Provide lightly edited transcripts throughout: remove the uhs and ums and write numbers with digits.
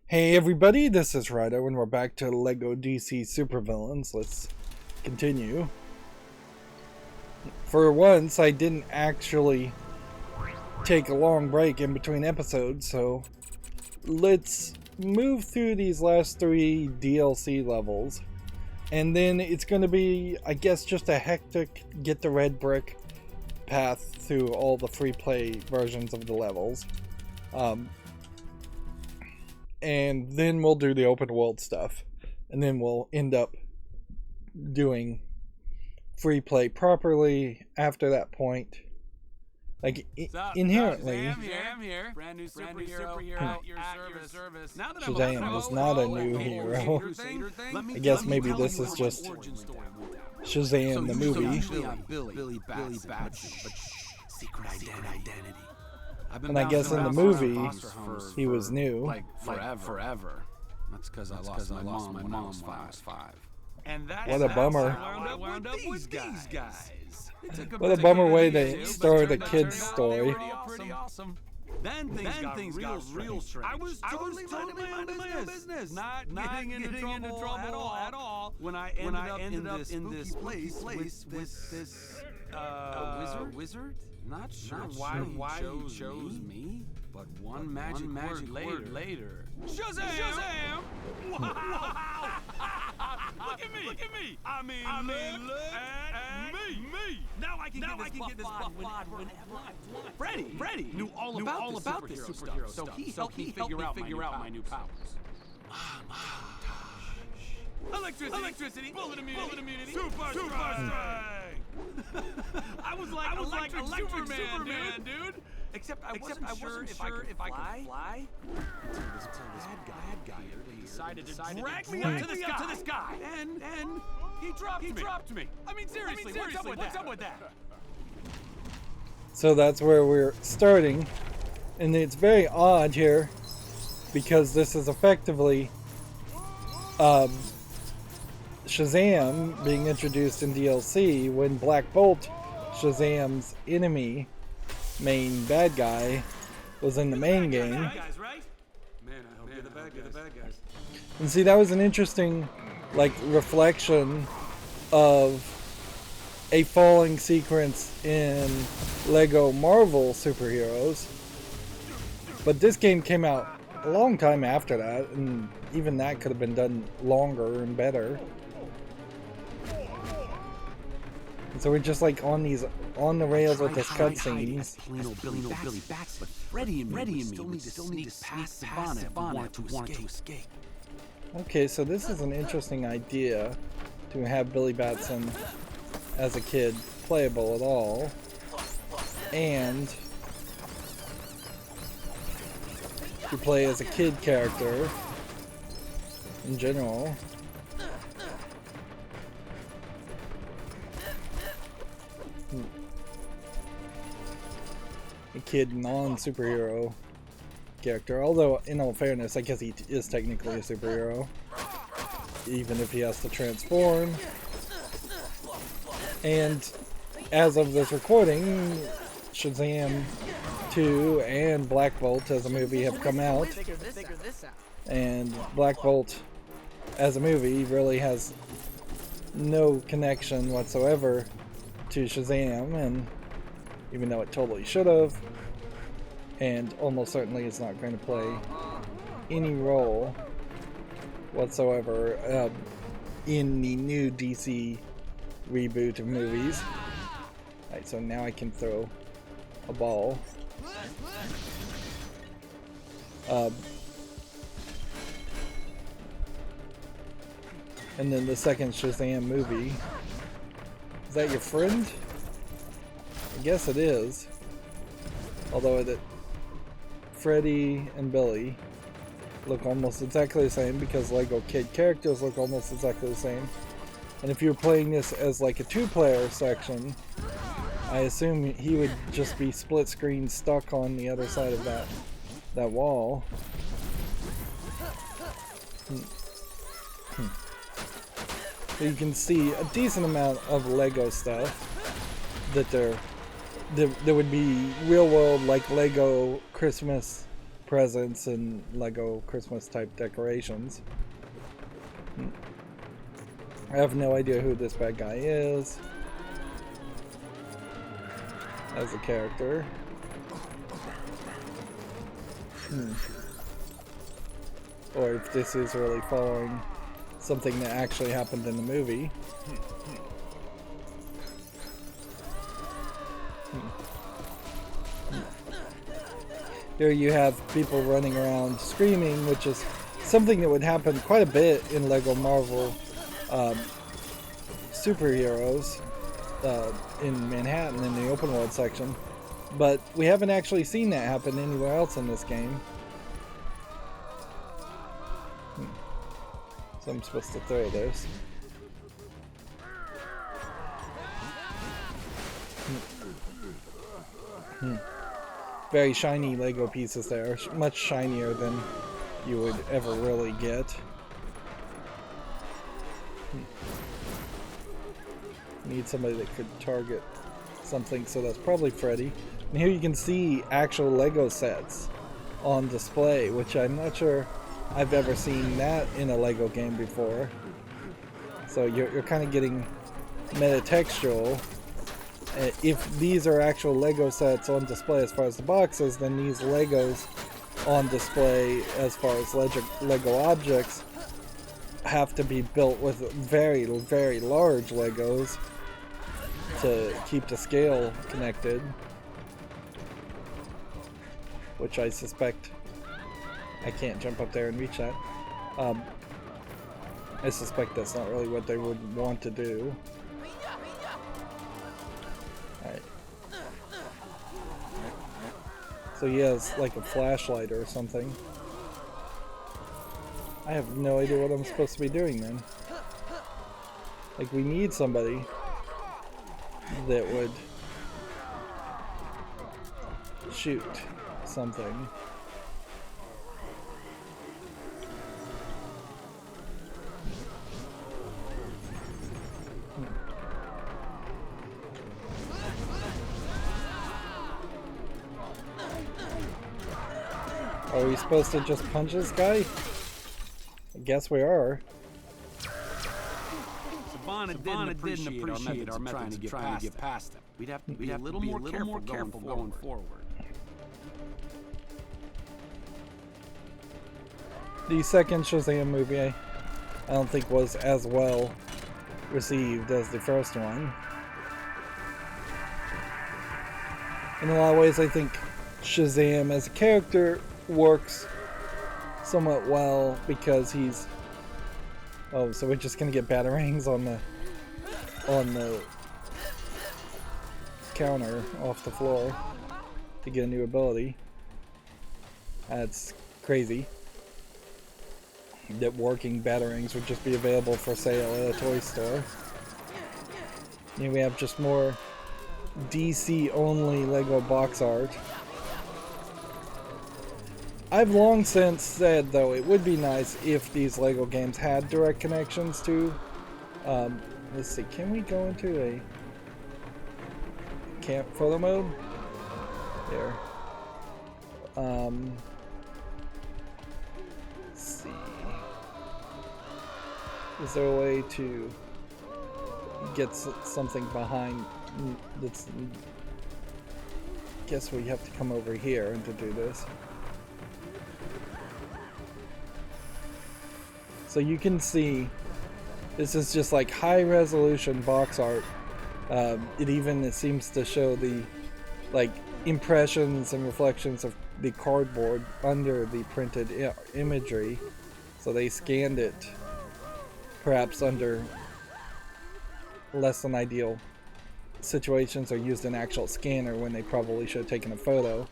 Hey everybody, this is Rydo and we're back to LEGO DC Supervillains. Let's continue. For once, I didn't actually take a long break in between episodes, so let's move through these last 3 DLC levels. And then it's going to be, I guess, just a hectic get the red brick path through all the free play versions of the levels. And then we'll do the open world stuff, and then we'll end up doing free play properly after that point. Like inherently, I'm here. Brand new superhero at your service. Now that Shazam is not a new hero. I guess maybe this is just Shazam the movie. Billy Bat's secret identity. And I guess in the movie, he was new. Like forever. That's because I lost my mom when I was five. And that's What a bummer. I wound up with these guys. What a bummer way to start a kid's story. Pretty awesome. Then things got real strange. I was totally minding my own business. Not getting into trouble at all. When I ended up in this place with this wizard. Not sure why he chose me, but one magic word later. Shazam! Wow! Look at me! I mean, look at me! Now I can get this buff whenever I want. Freddy knew all about this superhero stuff, so he helped me figure out my new powers. Electricity, bullet immunity, super strength. I was like electric Superman, dude. Except I wasn't sure if I could fly. This bad guy decided to drag me up to this guy, and he dropped me. I mean, seriously, what's up with that? So that's where we're starting, and it's very odd here because this is effectively Shazam being introduced in DLC when Black Bolt, Shazam's enemy, main bad guy, was in the main game. And see, that was an interesting reflection of a falling sequence in LEGO Marvel superheroes. But this game came out a long time after that, and even that could have been done longer and better. So we're just like on the rails with this cutscenes. Billy Bats, but Freddy and me still need to sneak past Savannah if we want to escape. Okay, so this is an interesting idea to have Billy Batson as a kid playable at all, and to play as a kid character in general. A kid non-superhero character, although in all fairness I guess he is technically a superhero even if he has to transform. And as of this recording, Shazam 2 and Black Bolt as a movie have come out, and Black Bolt as a movie really has no connection whatsoever to Shazam, and even though it totally should have, and almost certainly is not going to play any role whatsoever in the new DC reboot of movies. Alright, so now I can throw a ball. And then the second Shazam movie. Is that your friend? I guess it is. Although Freddy and Billy look almost exactly the same because LEGO kid characters look almost exactly the same. And if you're playing this as like a 2-player section, I assume he would just be split screen stuck on the other side of that wall. So you can see a decent amount of LEGO stuff that there would be real world like LEGO Christmas presents and Lego Christmas type decorations. I have no idea who this bad guy is as a character. Or if this is really following something that actually happened in the movie. Here you have people running around screaming, which is something that would happen quite a bit in Lego Marvel superheroes in Manhattan in the open world section. But we haven't actually seen that happen anywhere else in this game. So I'm supposed to throw this. Very shiny Lego pieces there, much shinier than you would ever really get. Need somebody that could target something, so that's probably Freddy. And here you can see actual Lego sets on display, which I'm not sure I've ever seen that in a Lego game before. So you're kind of getting metatextual. If these are actual Lego sets on display as far as the boxes, then these Legos on display as far as Lego objects have to be built with very, very large Legos to keep the scale connected, which I suspect I can't jump up there and reach that. I suspect that's not really what they would want to do. Alright. So he has like a flashlight or something. I have no idea what I'm supposed to be doing then. Like, we need somebody that would shoot something. Are we supposed to just punch this guy? I guess we are. Bonnet didn't appreciate our methods of trying to get past him. We'd have to be a little more careful going forward. The second Shazam movie, I don't think was as well received as the first one. In a lot of ways, I think Shazam as a character works somewhat well because he's... Oh, so we're just gonna get batarangs on the counter off the floor to get a new ability. That's crazy. That working batarangs would just be available for sale at a toy store. And we have just more DC only Lego box art. I've long since said, though, it would be nice if these Lego games had direct connections to... let's see, can we go into a camp photo mode? There. Let's see. Is there a way to get something behind that's... Guess we have to come over here and to do this. So you can see, this is just like high resolution box art. It seems to show the like impressions and reflections of the cardboard under the printed imagery. So they scanned it perhaps under less than ideal situations or used an actual scanner when they probably should have taken a photo.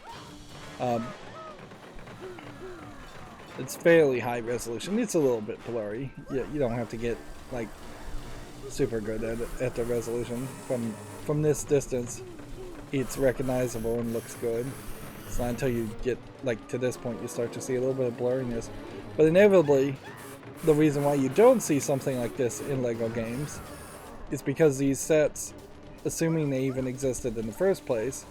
It's fairly high resolution. It's a little bit blurry. You don't have to get like super good at the resolution. From this distance, it's recognizable and looks good. It's not until you get like to this point you start to see a little bit of blurriness. But inevitably, the reason why you don't see something like this in Lego games is because these sets, assuming they even existed in the first place,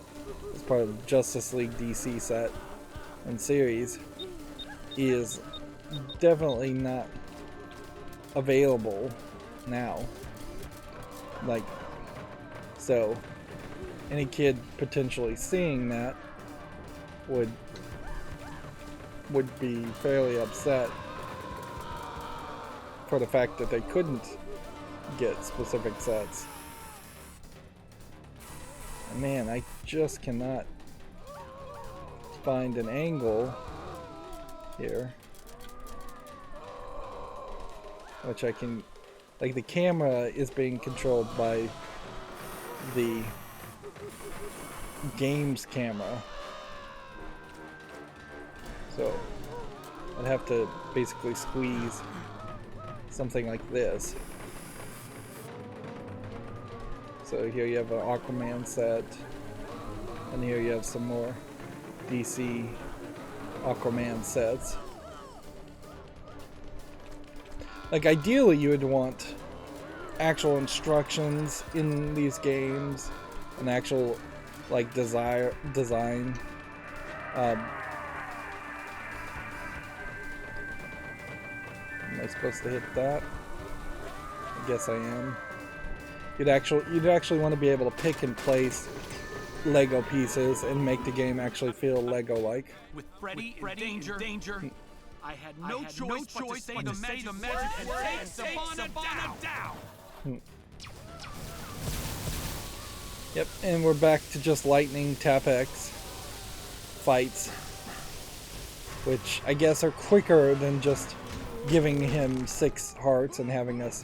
as part of the Justice League DC set, and series is definitely not available now. Like, so any kid potentially seeing that would be fairly upset for the fact that they couldn't get specific sets. And man, I just cannot find an angle here which I can, like, the camera is being controlled by the game's camera, so I'd have to basically squeeze something like this. So here you have an Aquaman set, and here you have some more DC Aquaman sets. Like, ideally you would want actual instructions in these games, an actual, like, design. Am I supposed to hit that? I guess I am. You'd actually want to be able to pick and place Lego pieces and make the game actually feel Lego-like. With Freddy in danger. I had no choice but to say the magic and take Savannah down. Yep, and we're back to just lightning tap-X fights, which I guess are quicker than just giving him 6 hearts and having us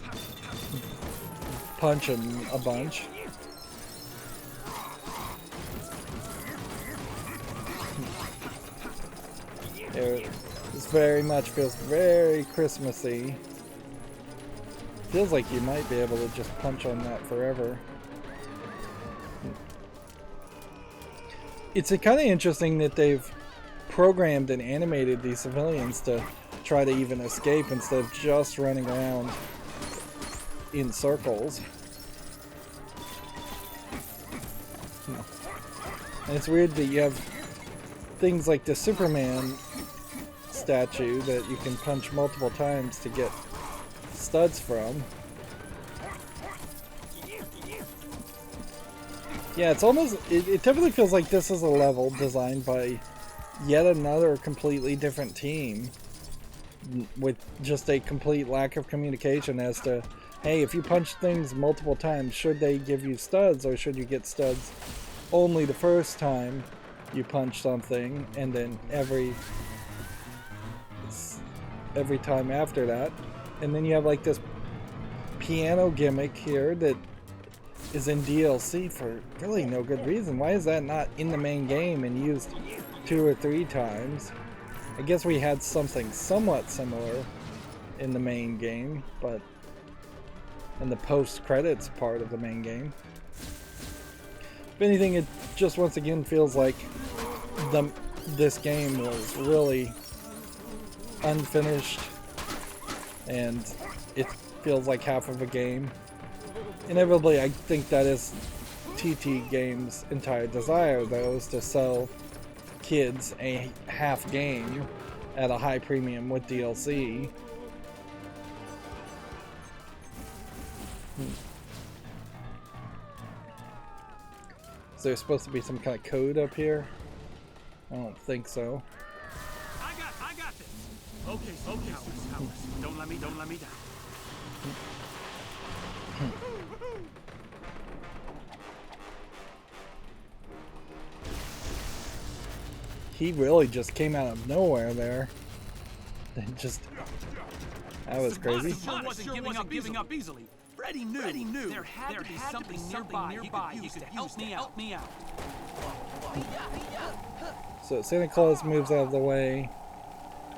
punch him a bunch. This very much feels very Christmassy. Feels like you might be able to just punch on that forever. It's kind of interesting that they've programmed and animated these civilians to try to even escape instead of just running around in circles. And it's weird that you have things like the Superman statue that you can punch multiple times to get studs from. Yeah, it's almost, it definitely feels like this is a level designed by yet another completely different team with just a complete lack of communication as to, hey, if you punch things multiple times, should they give you studs, or should you get studs only the first time you punch something, and then every time after that. And then you have like this piano gimmick here that is in DLC for really no good reason. Why is that not in the main game and used 2 or 3 times? I guess we had something somewhat similar in the main game, but in the post-credits part of the main game. If anything, it just once again feels like this game was really unfinished, and it feels like half of a game. Inevitably, I think that is TT Games' entire desire, though, is to sell kids a half game at a high premium with DLC. Is there supposed to be some kind of code up here? I don't think so. I got this. Okay, Howard. Don't let me down. He really just came out of nowhere there. That was crazy. Sure wasn't giving up easily. Freddy knew. There had to be something nearby he could use to help me out. So Santa Claus moves out of the way,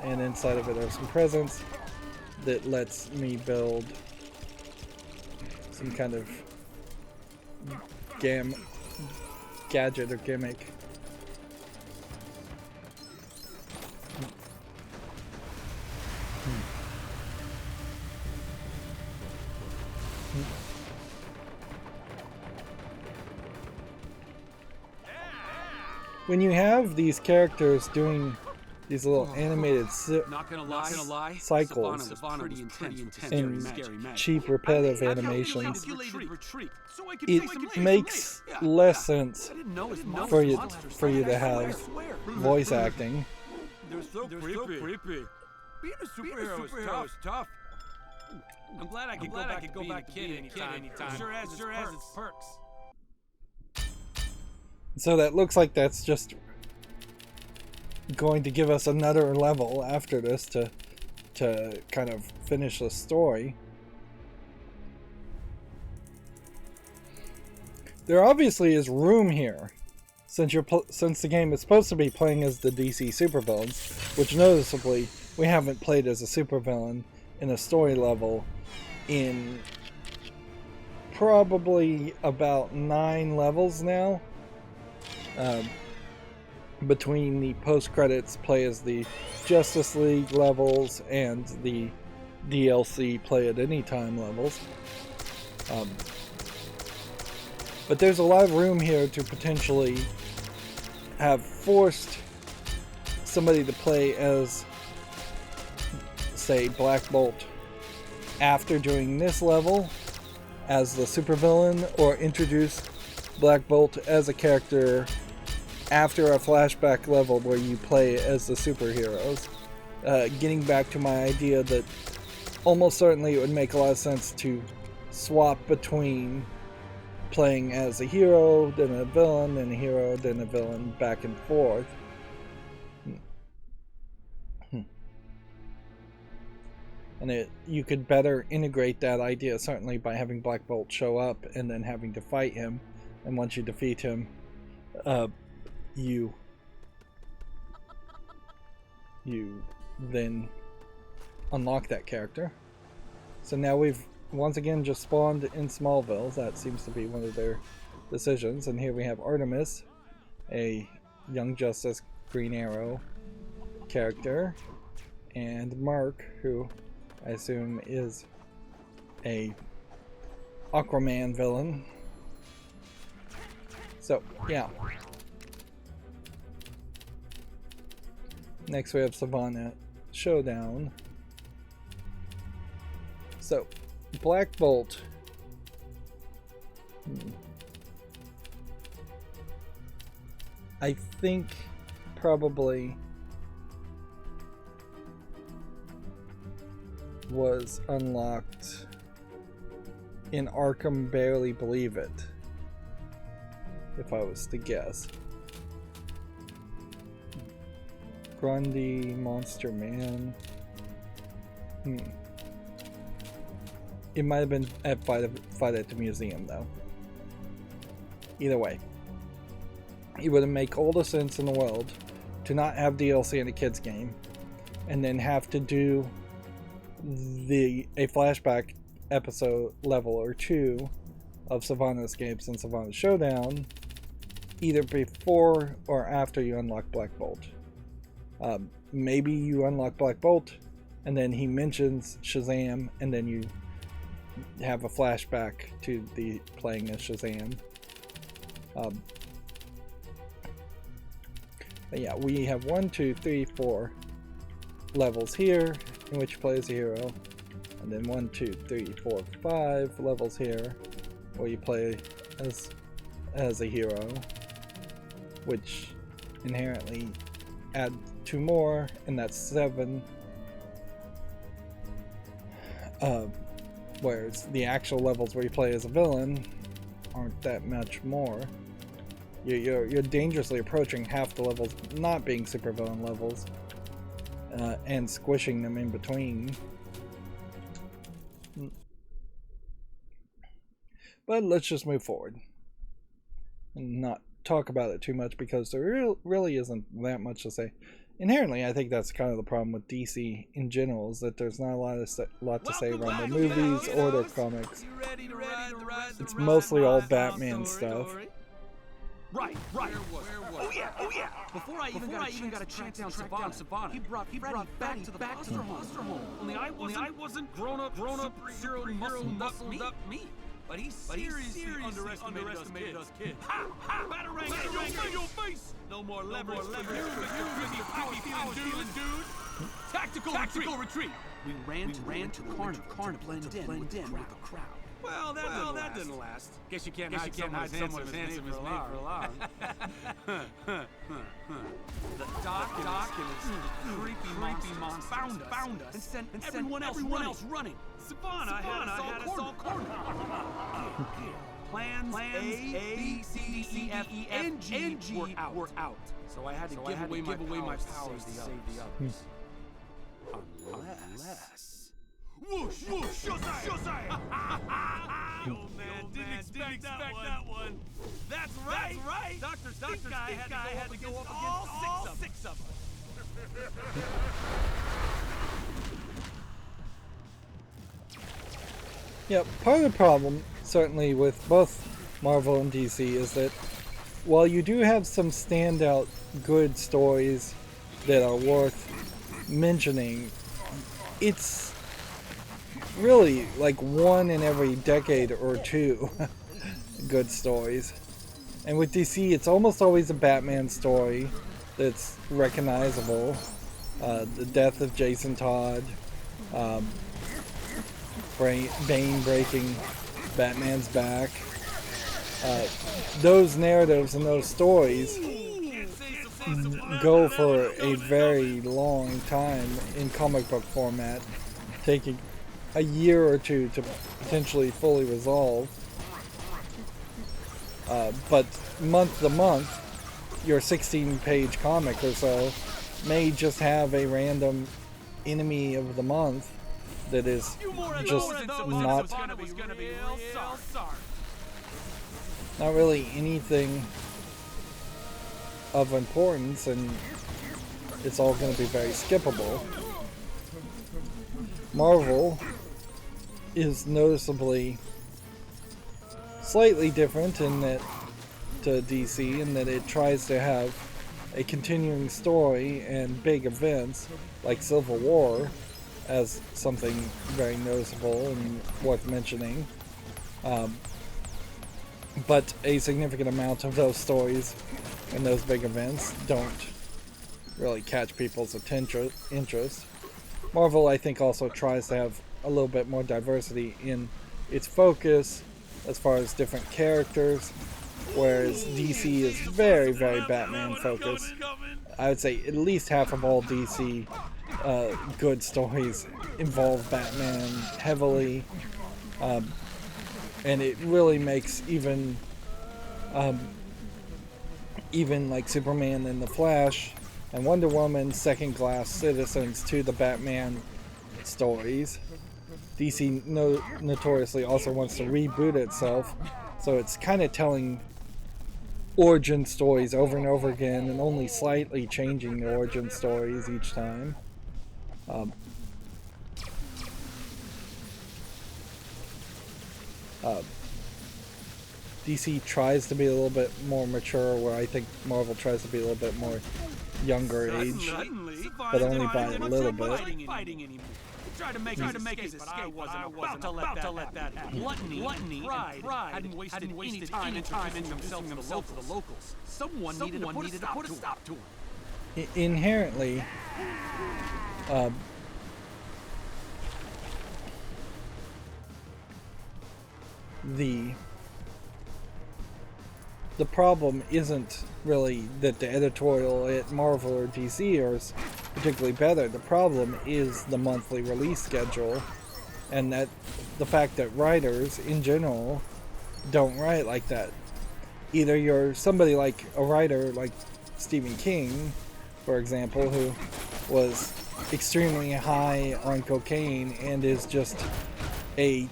and inside of it are some presents that lets me build some kind of gadget or gimmick. When you have these characters doing these little animated Not gonna lie. cycles Savannah was pretty intense. and Scary magic. cheap repetitive animations. Retreat. So I could It makes less sense for you to have voice acting. They're so creepy. Being a superhero is tough. I'm glad I could go back to being a kid anytime. Sure has its perks. So that looks like that's just going to give us another level after this to kind of finish the story. There obviously is room here, since the game is supposed to be playing as the DC supervillains, which noticeably we haven't played as a supervillain in a story level in probably about 9 levels now. Between the post-credits play as the Justice League levels and the DLC play at any time levels. But there's a lot of room here to potentially have forced somebody to play as, say, Black Bolt after doing this level as the supervillain, or introduce Black Bolt as a character after a flashback level where you play as the superheroes. Getting back to my idea that almost certainly it would make a lot of sense to swap between playing as a hero, then a villain, then a hero, then a villain, back and forth. And you could better integrate that idea, certainly by having Black Bolt show up and then having to fight him. And once you defeat him, you then unlock that character. So now we've once again just spawned in Smallville. That seems to be one of their decisions. And here we have Artemis, a Young Justice Green Arrow character, and Mark, who I assume is a Aquaman villain. So, yeah. Next we have Savannah Showdown. So, Black Bolt. I think probably was unlocked in Arkham Barely Believe It, if I was to guess. Grundy, Monster Man. It might have been at Fight at the Museum, though. Either way, it would make all the sense in the world to not have DLC in a kids game, and then have to do a flashback episode level or two of Savannah Escapes and Savannah Showdown, either before or after you unlock Black Bolt. Maybe you unlock Black Bolt, and then he mentions Shazam, and then you have a flashback to the playing as Shazam. But yeah, we have 1, 2, 3, 4 levels here in which you play as a hero, and then 1, 2, 3, 4, 5 levels here where you play as a hero, which inherently add 2 more, and that's 7. Whereas the actual levels where you play as a villain aren't that much more. You're dangerously approaching half the levels not being supervillain levels, and squishing them in between. But let's just move forward and not talk about it too much, because there really isn't that much to say. Inherently, I think that's kind of the problem with DC in general, is that there's not a lot to say around their movies or their comics. It's mostly all Batman stuff. Right. Oh yeah. Before I even got a chance to track down Savannah, he brought back to the foster home. Only I wasn't grown up superhero muscled up me. But he seriously underestimated us kids. Ha! Ha! Batarang in your face! No more leverage for you, Mr. Power-feeling dude. Tactical retreat. We ran to Carnival to blend in with the crowd. Well, that didn't last. Guess you can't hide someone as handsome as me for long. The Doc and his creepy monster found us and sent everyone else running. Savannah had us all cornered. Plans A, B, C, D, E, F, and G were out. So I had to give away my powers to save the others. Unless... Whoosh, shosai! Oh man, didn't expect that one. That's right. Dr. Guy had to go up against all six of us. Yeah, part of the problem, certainly with both Marvel and DC, is that while you do have some standout good stories that are worth mentioning, it's really like one in every decade or two good stories. And with DC, it's almost always a Batman story that's recognizable. The death of Jason Todd, Bane breaking Batman's back. Those narratives and those stories go for a very long time in comic book format, taking a year or two to potentially fully resolve. But month to month, your 16-page comic or so may just have a random enemy of the month that is just not really anything of importance, and it's all going to be very skippable. Marvel is noticeably slightly different in that to DC, in that it tries to have a continuing story and big events like Civil War as something very noticeable and worth mentioning. But a significant amount of those stories and those big events don't really catch people's interest. Marvel, I think, also tries to have a little bit more diversity in its focus as far as different characters, whereas DC is very, very Batman focused. I would say at least half of all DC good stories involve Batman heavily, and it really makes even like Superman and the Flash and Wonder Woman second-class citizens to the Batman stories. DC notoriously also wants to reboot itself, so it's kind of telling origin stories over and over again and only slightly changing the origin stories each time. DC tries to be a little bit more mature, where I think Marvel tries to be a little bit more younger age, but only by a little bit. Tried to make his escape, but I wasn't about to let that happen. Gluttony, pride hadn't wasted any time introducing himself to the locals. Someone needed to put a stop to him. Inherently, the problem isn't really that the editorial at Marvel or DC is particularly better. The problem is the monthly release schedule, and that the fact that writers in general don't write like that. Either you're somebody like a writer like Stephen King, for example, who was extremely high on cocaine and is just a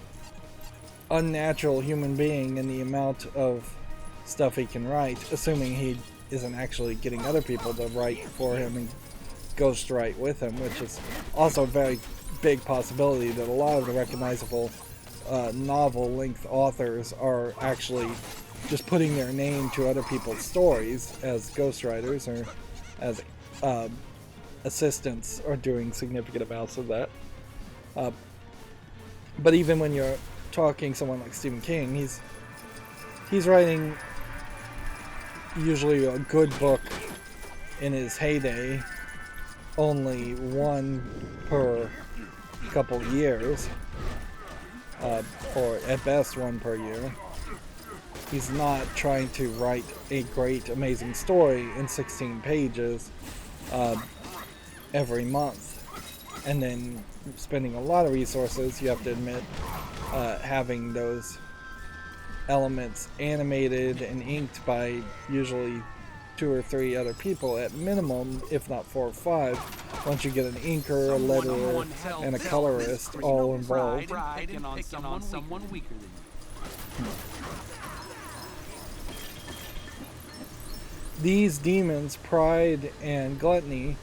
unnatural human being in the amount of stuff he can write, assuming he isn't actually getting other people to write for him and ghost write with him, which is also a very big possibility that a lot of the recognizable novel-length authors are actually just putting their name to other people's stories as ghostwriters or as assistants, or doing significant amounts of that. But even when you're talking someone like Stephen King, he's writing usually a good book in his heyday, only one per couple years, or at best one per year. He's not trying to write a great, amazing story in 16 pages every month. And then spending a lot of resources, you have to admit, having those elements animated and inked by usually 2 or 3 other people at minimum, if not 4 or 5, once you get an inker, a letterer, and a colorist all involved. These demons, pride and gluttony,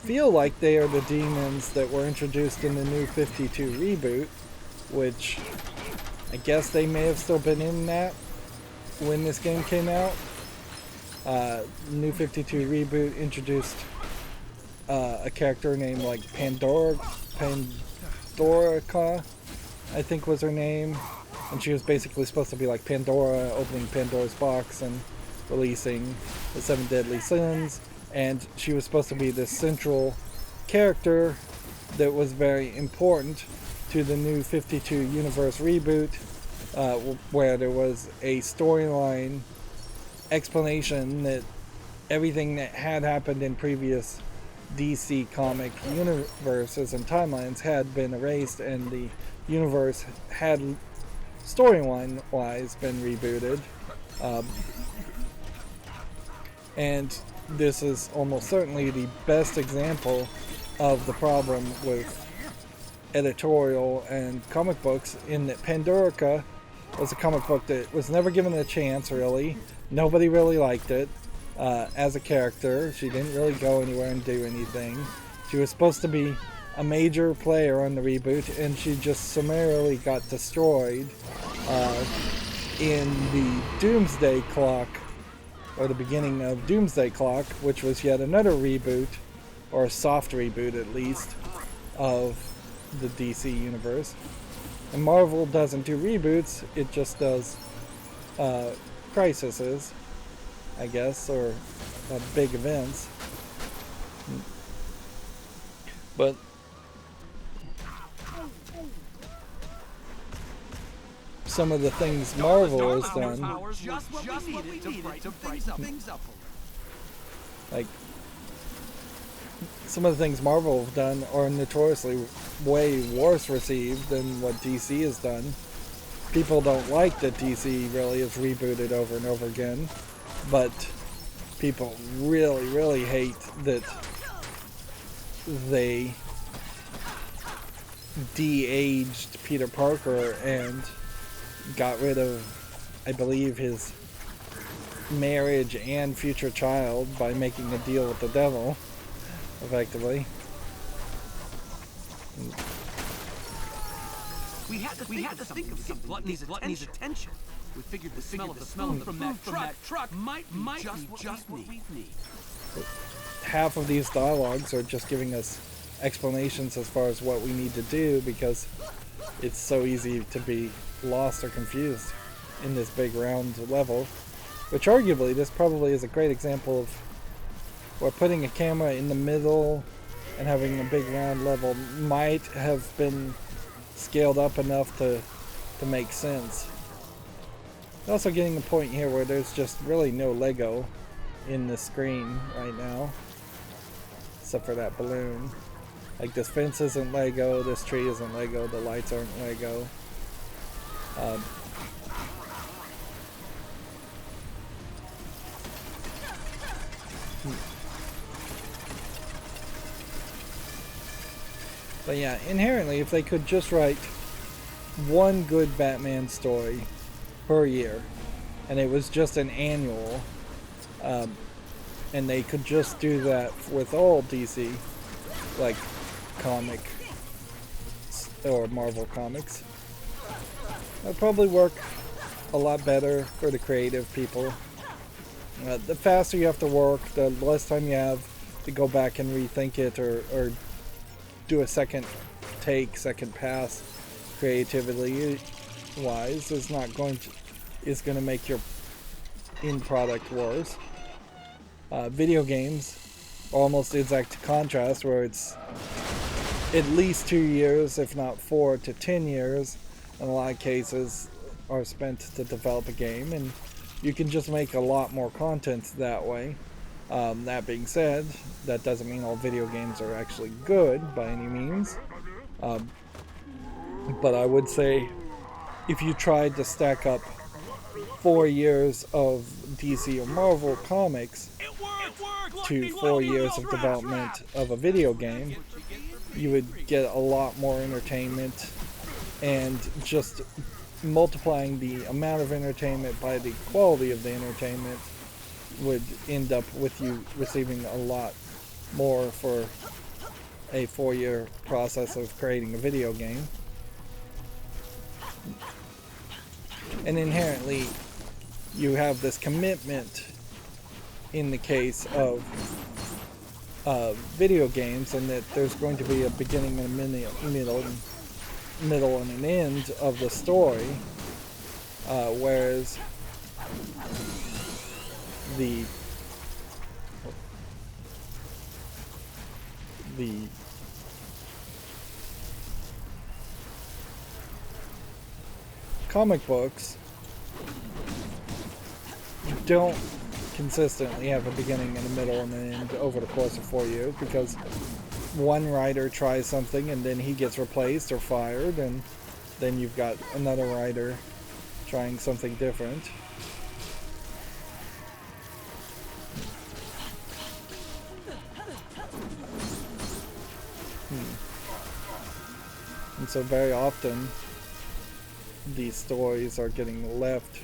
feel like they are the demons that were introduced in the New 52 reboot, which I guess they may have still been in that when this game came out. New 52 reboot introduced a character named like Pandorica, I think was her name, and she was basically supposed to be like Pandora opening Pandora's box and releasing the 7 deadly sins, and she was supposed to be this central character that was very important to the New 52 universe reboot, where there was a storyline explanation that everything that had happened in previous DC comic universes and timelines had been erased, and the universe had storyline-wise been rebooted. And this is almost certainly the best example of the problem with editorial and comic books, in that Pandorica was a comic book that was never given a chance, really. Nobody really liked it as a character. She didn't really go anywhere and do anything. She was supposed to be a major player on the reboot, and she just summarily got destroyed in the Doomsday Clock, or the beginning of Doomsday Clock, which was yet another reboot, or a soft reboot at least, of the DC universe. And Marvel doesn't do reboots, it just does crises, I guess, or big events. But some of the things Marvel has done, like some of the things Marvel have done are notoriously way worse received than what DC has done. People don't like that DC really is rebooted over and over again, but people really, really hate that they de-aged Peter Parker and got rid of, I believe, his marriage and future child by making a deal with the devil, effectively. We had to think of some gluttony's attention. We figured the smell of the food from that truck might be just what we need. Half of these dialogues are just giving us explanations as far as what we need to do, because it's so easy to be lost or confused in this big round level, which arguably this probably is a great example of where putting a camera in the middle and having a big round level might have been scaled up enough to make sense. Also getting the point here where there's just really no Lego in the screen right now, except for that balloon. Like, this fence isn't Lego, this tree isn't Lego, the lights aren't Lego. But yeah, inherently, if they could just write one good Batman story per year, and it was just an annual, and they could just do that with all DC, like comic or Marvel comics, that would probably work a lot better for the creative people. The faster you have to work, the less time you have to go back and rethink it, or do a second take, second pass creatively. wise is going to make your end product worse. Video games, almost exact contrast, where it's at least 2 years, if not 4 to 10 years, in a lot of cases, are spent to develop a game, and you can just make a lot more content that way. That being said, that doesn't mean all video games are actually good by any means. But I would say if you tried to stack up 4 years of DC or Marvel comics to 4 years of development of a video game, you would get a lot more entertainment, and just multiplying the amount of entertainment by the quality of the entertainment would end up with you receiving a lot more for a 4-year process of creating a video game. And inherently, you have this commitment in the case of video games, and that there's going to be a beginning and a middle and an end of the story, whereas the comic books don't consistently have a beginning and a middle and an end over the course of 4 years, because one writer tries something and then he gets replaced or fired, and then you've got another writer trying something different. And so very often these stories are getting left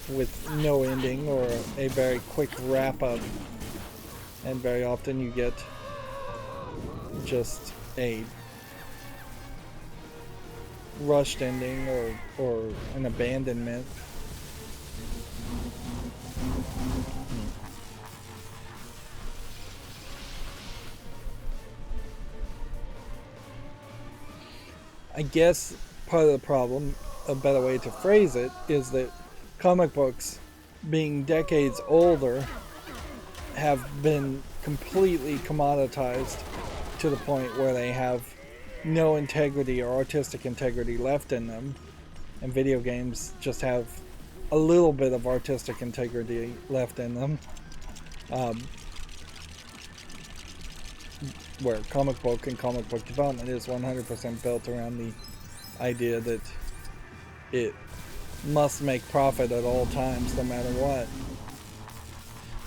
with no ending or a very quick wrap up, and very often you get just a rushed ending or an abandonment. I guess part of the problem, a better way to phrase it, is that comic books, being decades older, have been completely commoditized to the point where they have no integrity or artistic integrity left in them, and video games just have a little bit of artistic integrity left in them, where comic book and comic book development is 100% built around the idea that it must make profit at all times, no matter what.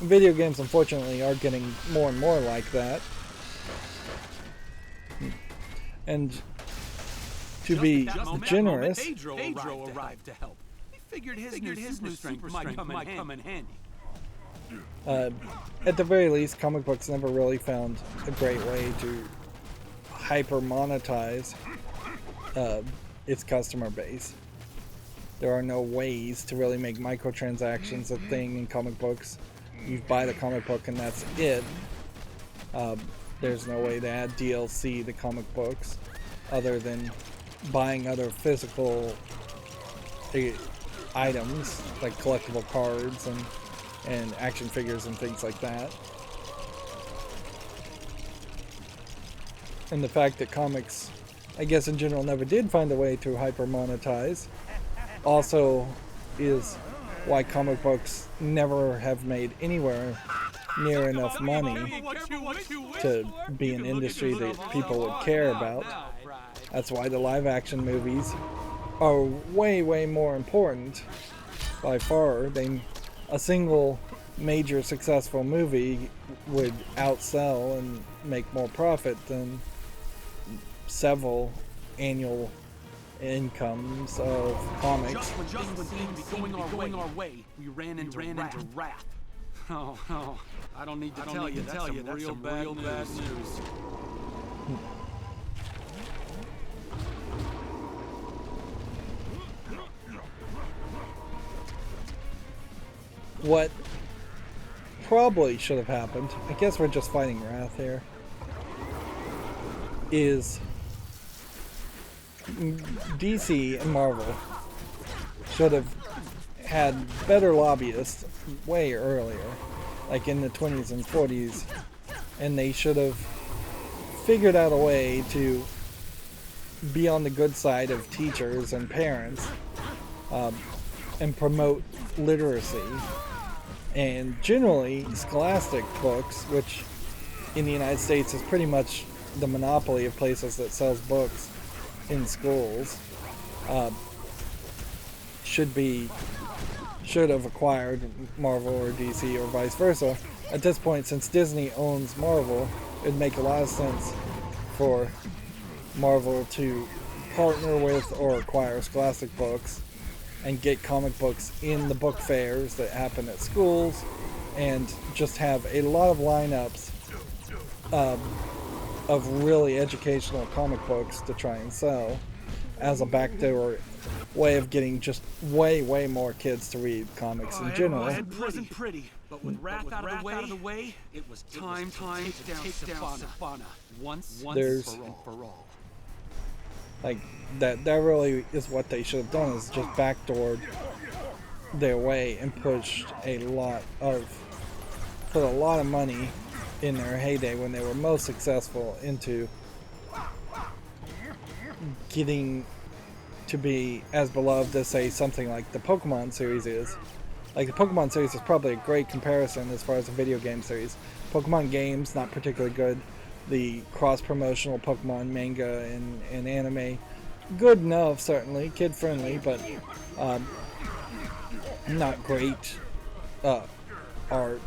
Video games, unfortunately, are getting more and more like that. And to be generous, Pedro arrived to help. He figured his new strength might come in handy. at the very least, comic books never really found a great way to hyper monetize its customer base. There are no ways to really make microtransactions a thing in comic books. You buy the comic book and that's it. There's no way to add DLC to comic books other than buying other physical items like collectible cards and action figures and things like that. And the fact that comics, I guess in general, never did find a way to hyper monetize also is why comic books never have made anywhere near enough money to be an industry that people would care about. That's why the live action movies are way, way more important by far. A single major successful movie would outsell and make more profit than several annual incomes of comics. When things seemed to be going our way, we ran into wrath. Oh, I don't need to tell you, that's some real bad news. What probably should have happened, I guess we're just fighting wrath here, is DC and Marvel should have had better lobbyists way earlier, like in the 20s and 40s, and they should have figured out a way to be on the good side of teachers and parents, and promote literacy. And generally, scholastic books, which in the United States is pretty much the monopoly of places that sells books in schools, should have acquired Marvel or DC or vice versa. At this point, since Disney owns Marvel, it'd make a lot of sense for Marvel to partner with or acquire Scholastic books and get comic books in the book fairs that happen at schools, and just have a lot of lineups of really educational comic books to try and sell as a backdoor way of getting just way more kids to read comics in general. It wasn't pretty, but with Wrath out of the way, it was time to take down Safana once and for all. Like that really is what they should have done, is just backdoored their way and put a lot of money in their heyday when they were most successful into getting to be as beloved as, say, something like the Pokemon series is. Like, the Pokemon series is probably a great comparison as far as a video game series. Pokemon games, not particularly good. The cross-promotional Pokemon manga and anime, good enough, certainly, kid-friendly, but not great art.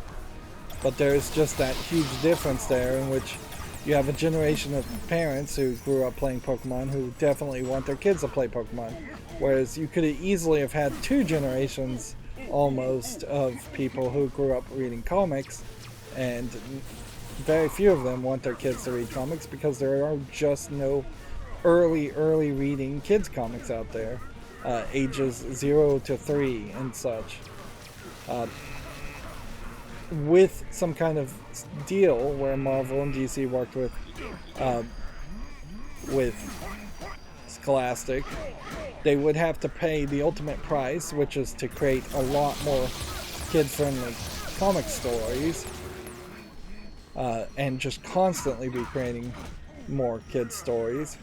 But there's just that huge difference there, in which you have a generation of parents who grew up playing Pokemon who definitely want their kids to play Pokemon, whereas you could easily have had two generations almost of people who grew up reading comics, and very few of them want their kids to read comics because there are just no early reading kids comics out there, ages 0 to 3 and such. With some kind of deal where Marvel and DC worked with Scholastic, they would have to pay the ultimate price, which is to create a lot more kid-friendly comic stories, and just constantly be creating more kid stories.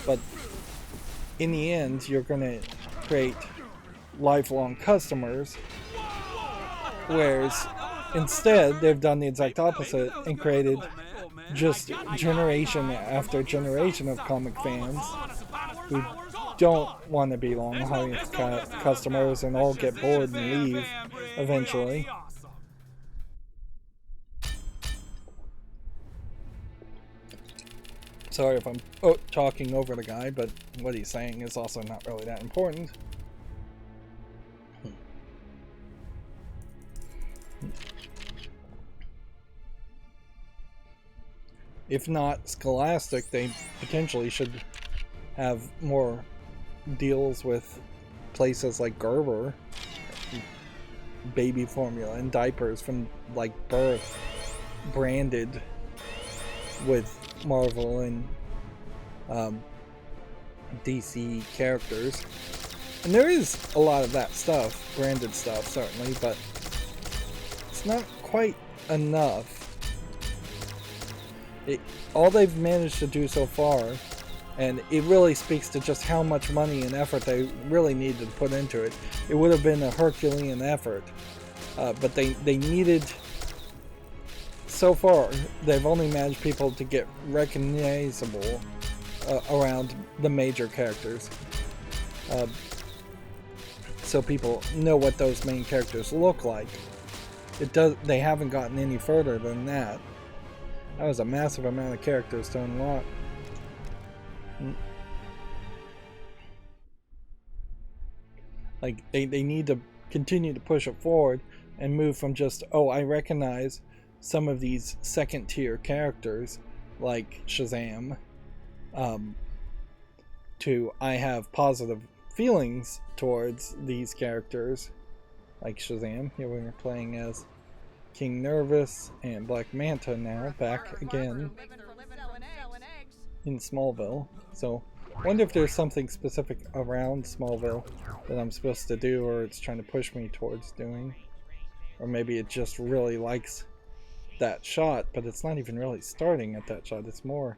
But in the end, you're going to create lifelong customers, whereas instead, they've done the exact opposite and created just generation after generation of comic fans who don't want to be long-haul customers and all get bored and leave eventually. Sorry if I'm talking over the guy, but what he's saying is also not really that important. If not Scholastic, they potentially should have more deals with places like Gerber, baby formula and diapers from like birth, branded with Marvel and DC characters. And there is a lot of that stuff, branded stuff certainly, but it's not quite enough. All they've managed to do so far, and it really speaks to just how much money and effort they really needed to put into it. It would have been a Herculean effort, but they needed. So far, they've only managed people to get recognizable around the major characters, so people know what those main characters look like. They haven't gotten any further than that. That was a massive amount of characters to unlock. Like, they need to continue to push it forward and move from just, oh, I recognize some of these second tier characters like Shazam, to I have positive feelings towards these characters like Shazam. Here we're playing as King Nervous and Black Manta now, back again in Smallville. So I wonder if there's something specific around Smallville that I'm supposed to do, or it's trying to push me towards doing. Or maybe it just really likes that shot, but it's not even really starting at that shot. It's more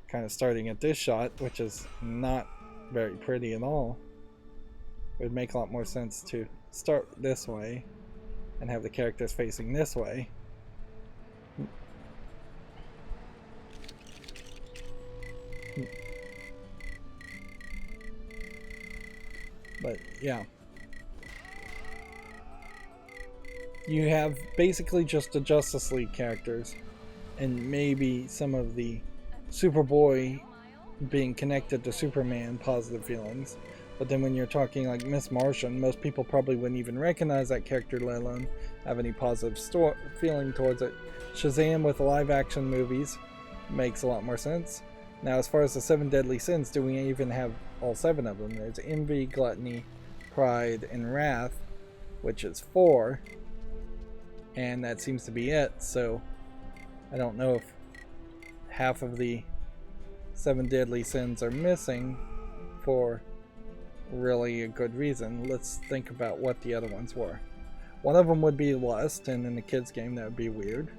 kind of starting at this shot, which is not very pretty at all. It would make a lot more sense to start this way and have the characters facing this way. But yeah, you have basically just the Justice League characters and maybe some of the Superboy being connected to Superman positive feelings. But then when you're talking like Miss Martian, most people probably wouldn't even recognize that character, let alone have any positive feeling towards it. Shazam with live action movies makes a lot more sense. Now, as far as the 7 deadly sins, do we even have all 7 of them? There's envy, gluttony, pride, and wrath, which is 4. And that seems to be it, so I don't know if half of the 7 deadly sins are missing for really a good reason. Let's think about what the other ones were. One of them would be lust, and in the kids game that would be weird,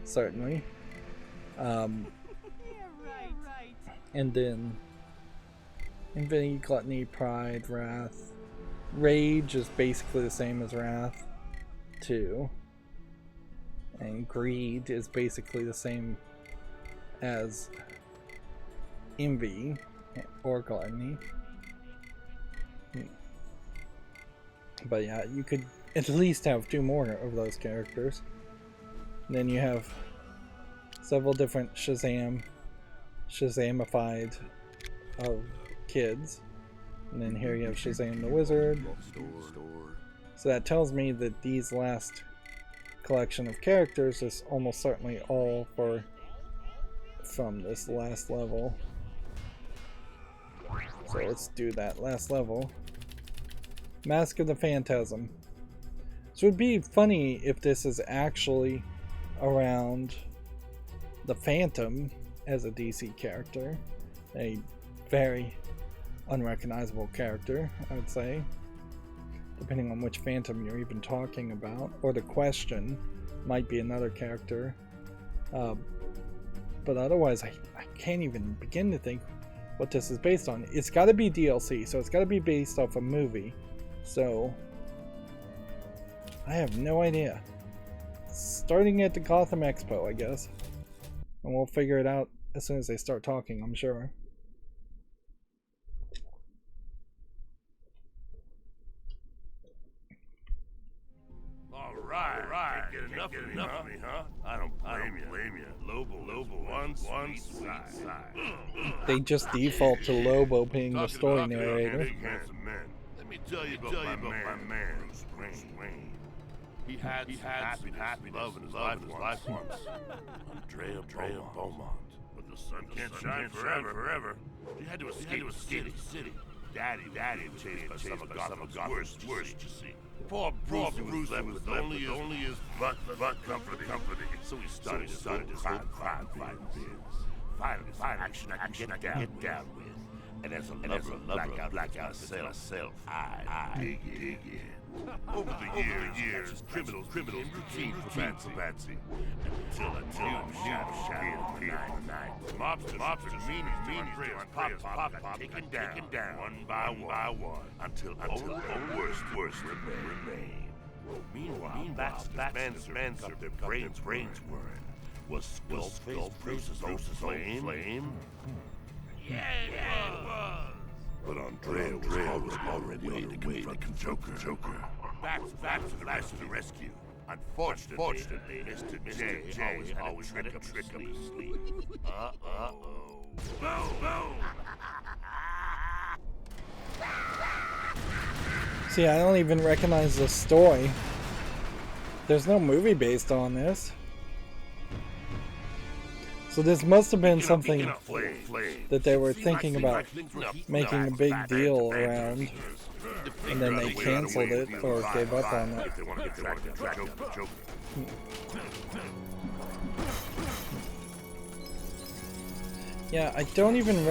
certainly. And then envy, gluttony, pride, wrath. Rage is basically the same as wrath, too. And greed is basically the same as envy or gluttony. But yeah, you could at least have 2 more of those characters. And then you have several different Shazamified of kids. And then here you have Shazam the Wizard. So that tells me that these last collection of characters is almost certainly all from this last level. So let's do that last level. Mask of the Phantasm. So it would be funny if this is actually around the Phantom as a DC character. A very unrecognizable character, I would say. Depending on which Phantom you're even talking about. Or the Question might be another character. But otherwise, I can't even begin to think what this is based on. It's got to be DLC, so it's got to be based off a movie. So, I have no idea. Starting at the Gotham Expo, I guess. And we'll figure it out as soon as they start talking, I'm sure. Alright. Get enough of me, huh? I don't blame you. Lobo, one side. They just default to Lobo being the story narrator. Let me tell you about my man, Bruce Wayne. He had happiness, love in his life once. Andrea Beaumont. But the sun can't shine forever. She had to escape the city. Daddy chased by some of Gotham's worst, you see. Poor Bruce was left with only his butt company. So he started his own crime fighting action I can get down with. And as a lover blackout myself, I dig in. Over the years, criminals became routine for Batsy. Until a shadow appeared one night. Mobsters mean pop got taken down one by one until worst remained. Meanwhile, Batman's got their brains whirring. Was Skullface Bruce's flame? Yeah, it was. But Andrea was already on her way to Joker. Back to the rescue. Unfortunately, Mr. J always had a trick up his sleeve. Boom! See, I don't even recognize the story. There's no movie based on this. So this must have been something that they were thinking about making a big deal around, and then they canceled it or gave up on it. Yeah, I don't even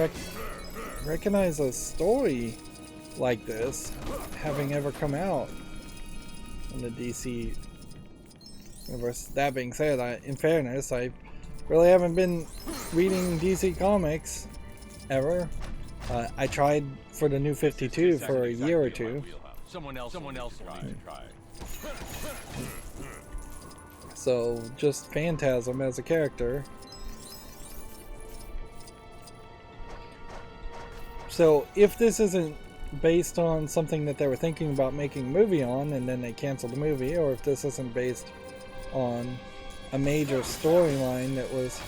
recognize a story like this having ever come out in the DC universe. That being said, in fairness, I really haven't been reading DC comics ever. I tried for the New 52 for a year or two. Someone else tried. So just Phantasm as a character. So if this isn't based on something that they were thinking about making a movie on and then they canceled the movie, or if this isn't based on a major storyline that was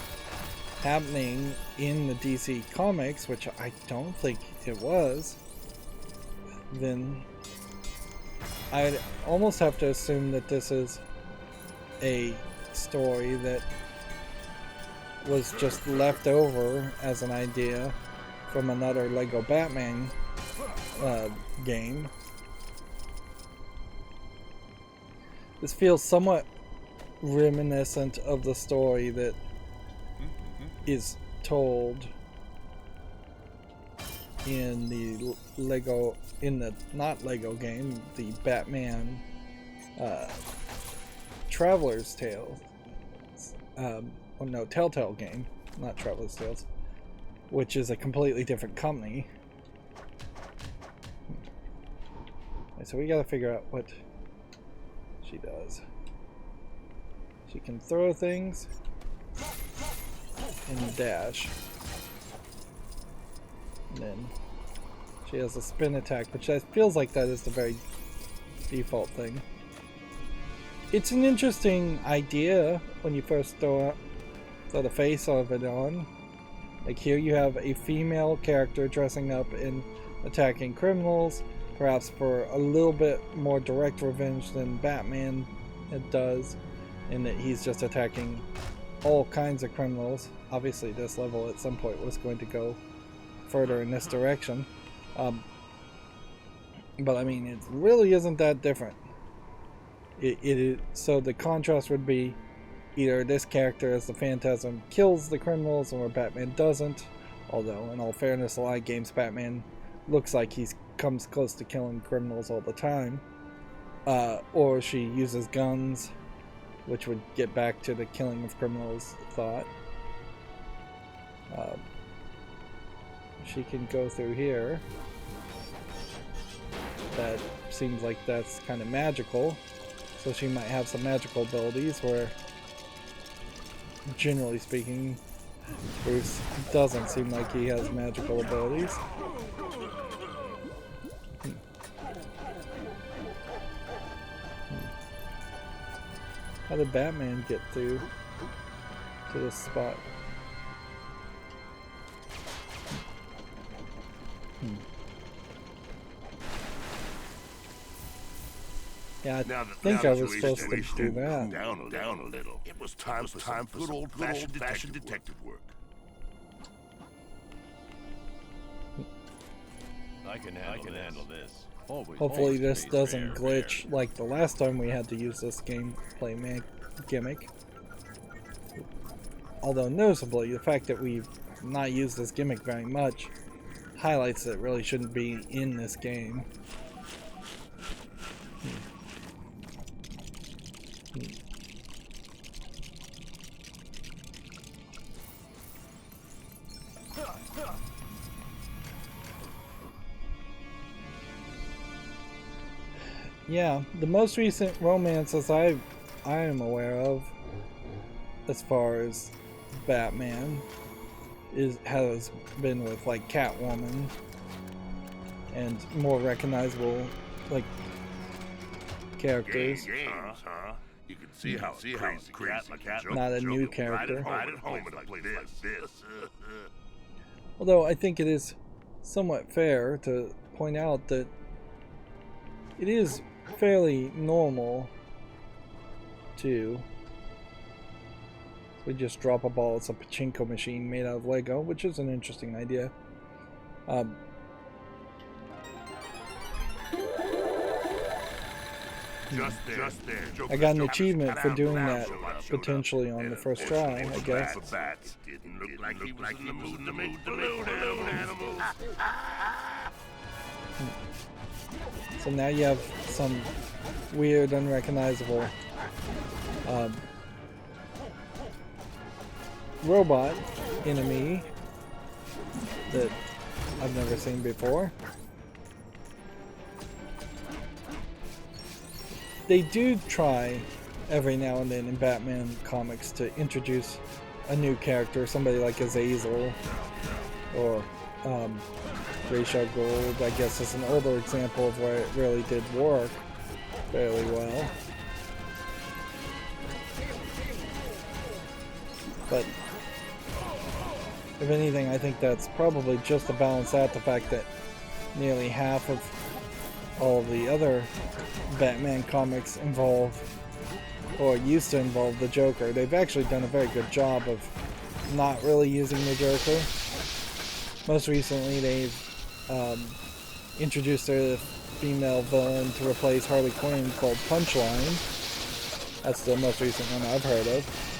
happening in the DC comics, which I don't think it was, then I'd almost have to assume that this is a story that was just left over as an idea from another Lego Batman game. This feels somewhat reminiscent of the story that is told in the not Lego game, the Batman Traveler's Tales. No, Telltale game, not Traveler's Tales, which is a completely different company. So we gotta figure out what she does. She can throw things and dash. And then she has a spin attack, which feels like that is the very default thing. It's an interesting idea when you first throw the face of it on. Like here you have a female character dressing up and attacking criminals, perhaps for a little bit more direct revenge than Batman does, in that he's just attacking all kinds of criminals. Obviously this level at some point was going to go further in this direction. But I mean, it really isn't that different. So the contrast would be either this character as the Phantasm kills the criminals or Batman doesn't, although in all fairness a lot of games Batman looks like he comes close to killing criminals all the time. Or she uses guns, which would get back to the killing of criminals thought. She can go through here. That seems like that's kind of magical, so she might have some magical abilities where, generally speaking, Bruce doesn't seem like he has magical abilities. How did Batman get through to this spot? Yeah, I think I was supposed to do that. Down a little. It was time for good old-fashioned detective work. I can handle this. Hopefully this doesn't glitch like the last time we had to use this gameplay gimmick. Although noticeably, the fact that we've not used this gimmick very much highlights that it really shouldn't be in this game. Yeah, the most recent romances I am aware of, as far as Batman, has been with like Catwoman and more recognizable like characters. Games, huh? You can see how crazy not a new character. Right at home like this. Although I think it is somewhat fair to point out that it is fairly normal to we just drop a ball. It's a pachinko machine made out of Lego, which is an interesting idea. Just there. I got an achievement for doing that potentially on the first try, I guess. Didn't look like he was in the mood to make balloon animals. So now you have some weird, unrecognizable robot enemy that I've never seen before. They do try every now and then in Batman comics to introduce a new character, somebody like Azazel or Ra's al Ghul. I guess is an older example of where it really did work fairly well. But if anything, I think that's probably just to balance out the fact that nearly half of all the other Batman comics involve, or used to involve, the Joker. They've actually done a very good job of not really using the Joker. Most recently, they've introduced a female villain to replace Harley Quinn called Punchline. That's the most recent one I've heard of.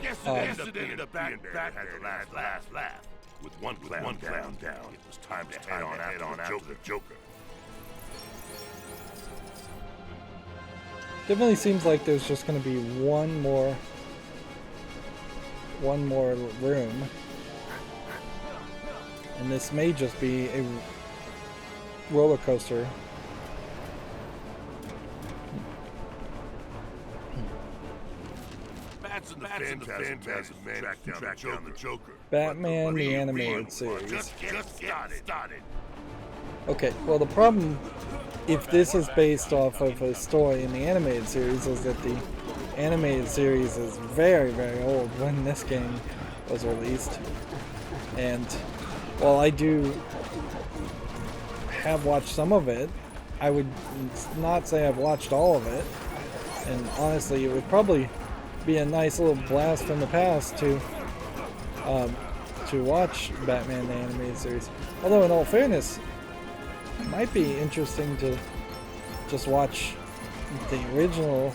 Yesterday, the Batman had the last laugh. With one clown down, it was time to head on after the Joker. Definitely seems like there's just going to be one more room, and this may just be a roller coaster. Phantasm track down the Joker. Batman the Animated Series. Just started. Okay, well the problem, if this is based off of a story in the animated series, is that the animated series is very, very old when this game was released. And while I do have watched some of it, I would not say I've watched all of it. And honestly, it would probably be a nice little blast from the past to watch Batman the Animated Series. Although in all fairness, it might be interesting to just watch the original,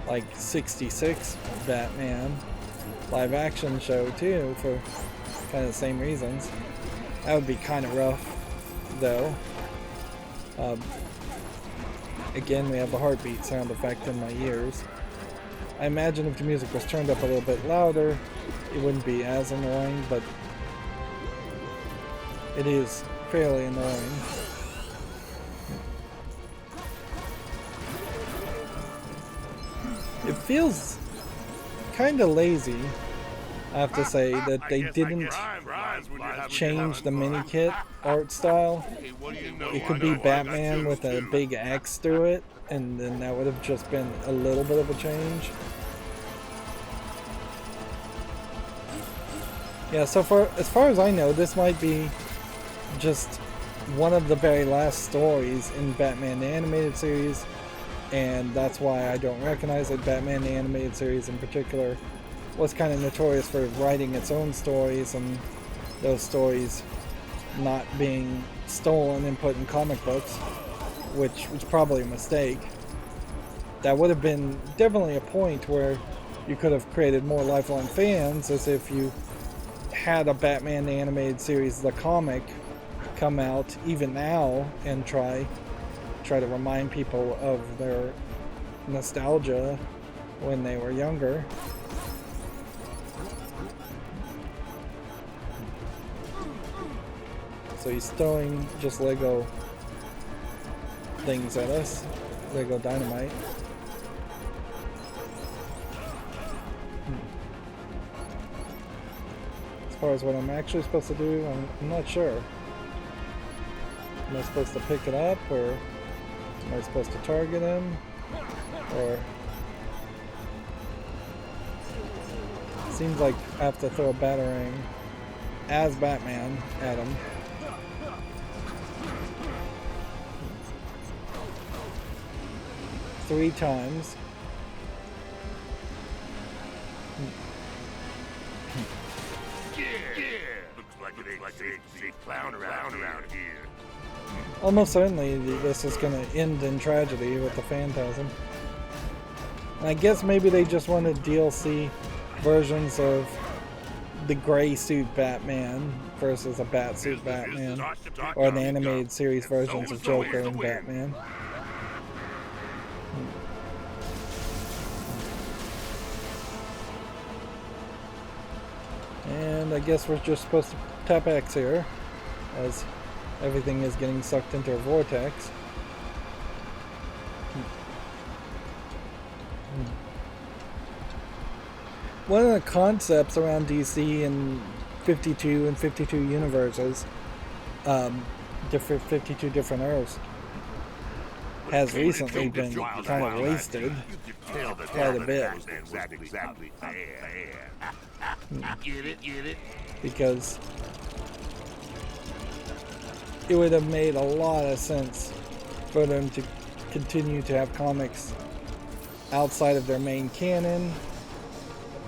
like, 66 Batman live action show too, for kind of the same reasons. That would be kind of rough though. Again, we have the heartbeat sound effect in my ears. I imagine if the music was turned up a little bit louder, it wouldn't be as annoying, but it is fairly annoying. It feels kind of lazy, I have to say, that they didn't change the mini-kit art style. It could be Batman with a big X through it, and then that would have just been a little bit of a change. Yeah, so as far as I know, this might be just one of the very last stories in Batman the Animated Series, and that's why I don't recognize it. Batman the Animated Series in particular was kind of notorious for writing its own stories, and those stories not being stolen and put in comic books, which was probably a mistake. That would have been definitely a point where you could have created more lifelong fans, as if you had a Batman the Animated Series, the comic, come out even now and try to remind people of their nostalgia when they were younger. So he's throwing just Lego things at us. Lego dynamite. As far as what I'm actually supposed to do, I'm not sure. Am I supposed to pick it up, or am I supposed to target him? Or seems like I have to throw a batarang as Batman at him. Three times. Looks like a clown around here. Almost certainly this is going to end in tragedy with the Phantasm. And I guess maybe they just wanted DLC versions of the gray suit Batman versus a bat suit Batman, or the animated series versions of Joker and Batman. And I guess we're just supposed to tap X here, as everything is getting sucked into a vortex. One of the concepts around DC and 52 and 52 universes, 52 different Earths, has recently been kind of wasted quite a bit. Because it would have made a lot of sense for them to continue to have comics outside of their main canon,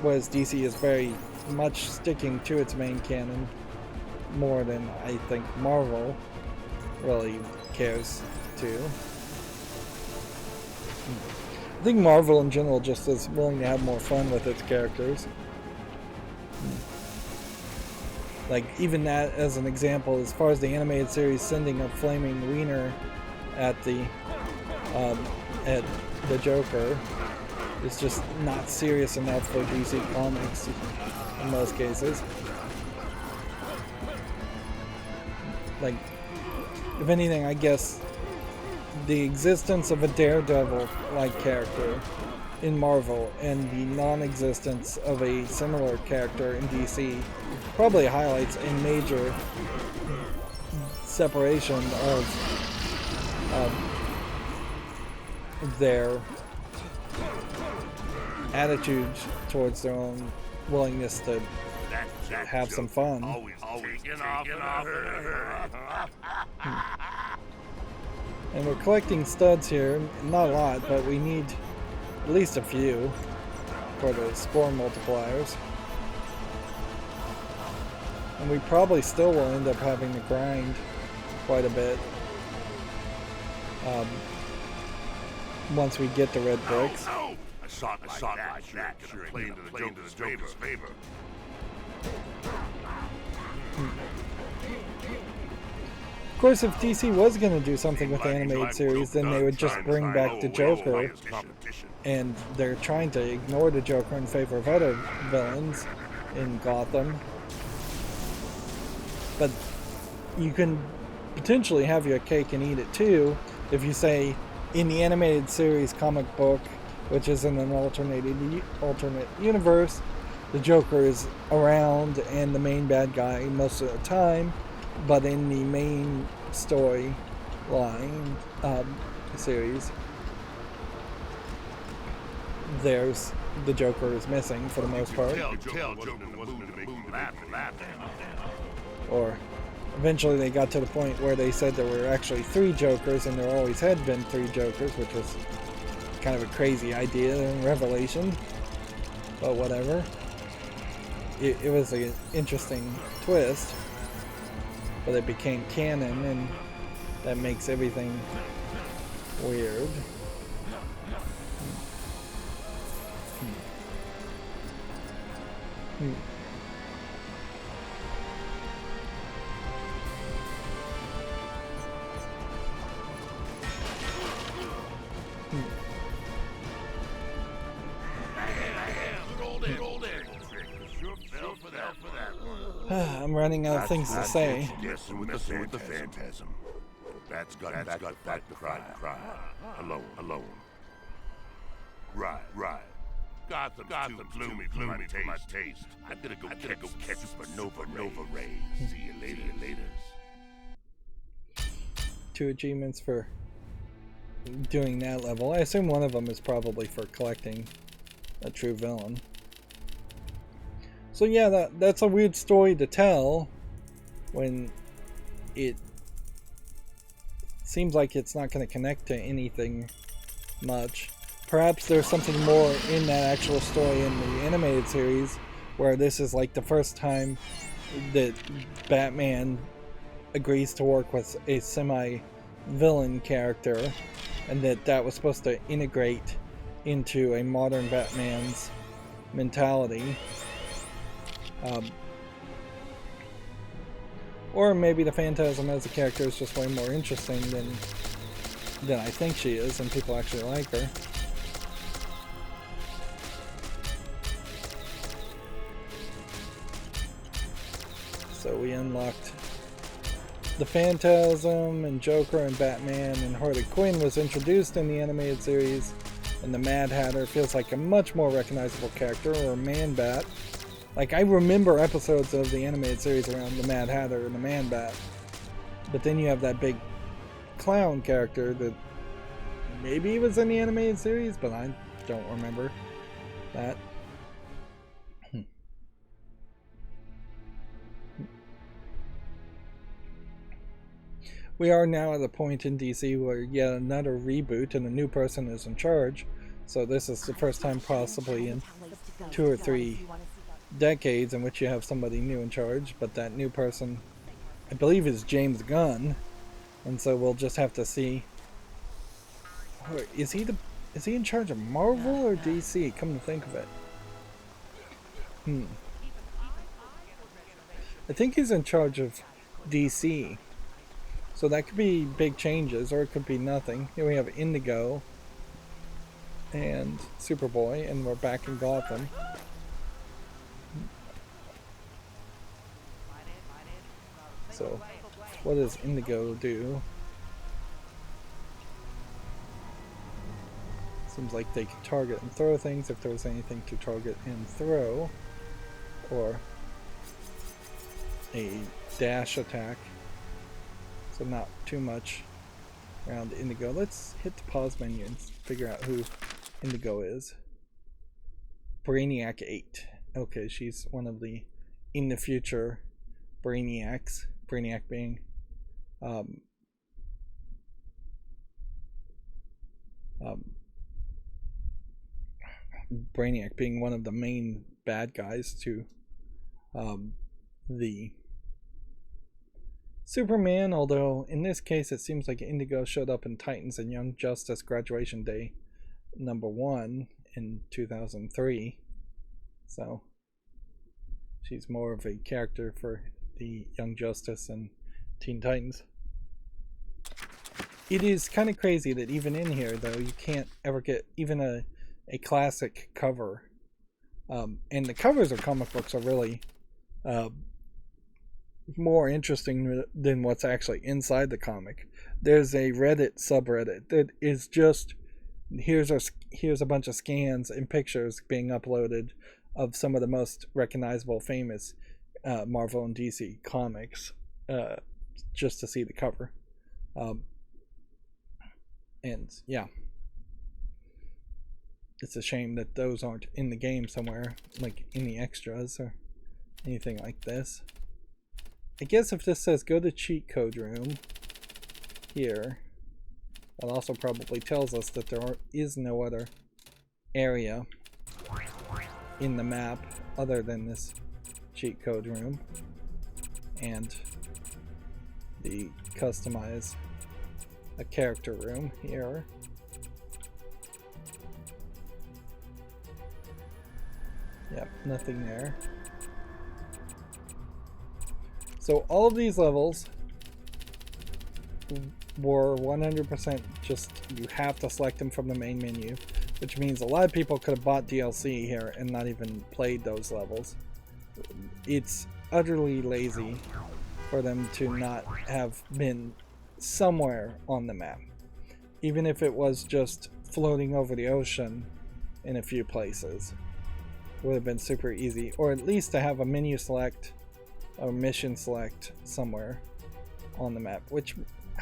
whereas DC is very much sticking to its main canon more than I think Marvel really cares to. I think Marvel in general just is willing to have more fun with its characters. Like, even that as an example, as far as the animated series sending a flaming wiener at the Joker, is just not serious enough for DC Comics in most cases. Like, if anything, I guess the existence of a Daredevil-like character in Marvel and the non-existence of a similar character in DC probably highlights a major separation of their attitude towards their own willingness to have some fun. And we're collecting studs here, not a lot, but we need at least a few for the score multipliers. And we probably still will end up having to grind quite a bit once we get the red bricks. A shot like that sure play into the Joker's favor. Of course, if DC was going to do something with the animated series, then they would just bring back the Joker, and they're trying to ignore the Joker in favor of other villains in Gotham. But you can potentially have your cake and eat it too if you say, in the animated series comic book, which is in an alternate universe, the Joker is around and the main bad guy most of the time, but in the main story line series, there's the Joker is missing for the most part. Or eventually they got to the point where they said there were actually 3 Jokers, and there always had been 3 Jokers, which was kind of a crazy idea and revelation, but whatever. It was an interesting twist, but it became canon, and that makes everything weird. I'm running out of things to say. Guessing with the phantasm. That's got the cry. Alone. Right. Gotham's too gloomy for my taste. I'm gonna go catch supernova rays. See you later. 2 achievements for doing that level. I assume one of them is probably for collecting a true villain. So yeah, that's a weird story to tell when it seems like it's not going to connect to anything much. Perhaps there's something more in that actual story in the animated series, where this is like the first time that Batman agrees to work with a semi-villain character, and that was supposed to integrate into a modern Batman's mentality. Or maybe the Phantasm as a character is just way more interesting than I think she is, and people actually like her. So we unlocked the Phantasm, and Joker, and Batman, and Harley Quinn was introduced in the animated series, and the Mad Hatter feels like a much more recognizable character, or Man-Bat. Like, I remember episodes of the animated series around the Mad Hatter and the Man-Bat, but then you have that big clown character that maybe was in the animated series, but I don't remember that. We are now at a point in DC where yet another reboot and a new person is in charge. So this is the first time possibly in 2 or 3 decades in which you have somebody new in charge. But that new person, I believe, is James Gunn. And so we'll just have to see. Is he in charge of Marvel or DC? Come to think of it. I think he's in charge of DC. So that could be big changes, or it could be nothing. Here we have Indigo and Superboy, and we're back in Gotham. So, what does Indigo do? Seems like they could target and throw things if there was anything to target and throw, or a dash attack. So not too much around Indigo. Let's hit the pause menu and figure out who Indigo is. Brainiac 8. Okay, she's one of the in the future Brainiacs. Brainiac being Brainiac being one of the main bad guys to the Superman, although in this case it seems like Indigo showed up in Titans and Young Justice Graduation Day #1 in 2003. So she's more of a character for the Young Justice and Teen Titans. It is kind of crazy that even in here, though, you can't ever get even a classic cover. And the covers of comic books are really more interesting than what's actually inside the comic. There's a Reddit subreddit that is just here's a bunch of scans and pictures being uploaded of some of the most recognizable, famous Marvel and DC comics, just to see the cover. And yeah, it's a shame that those aren't in the game somewhere, like in the extras or anything like this. I guess if this says go to cheat code room here, that also probably tells us that there is no other area in the map other than this cheat code room and the customize a character room here. Yep, nothing there. So all of these levels were 100% just, you have to select them from the main menu, which means a lot of people could have bought DLC here and not even played those levels. It's utterly lazy for them to not have been somewhere on the map, even if it was just floating over the ocean in a few places. It would have been super easy, or at least to have a menu select or mission select somewhere on the map, which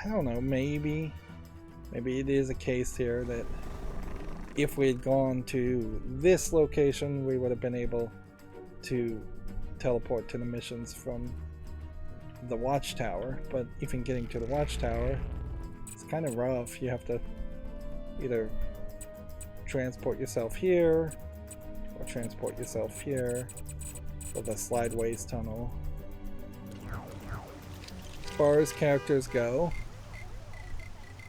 I don't know, maybe it is a case here that if we had gone to this location we would have been able to teleport to the missions from the watchtower, but even getting to the watchtower, it's kind of rough. You have to either transport yourself here or transport yourself here with a slideways tunnel. As far as characters go,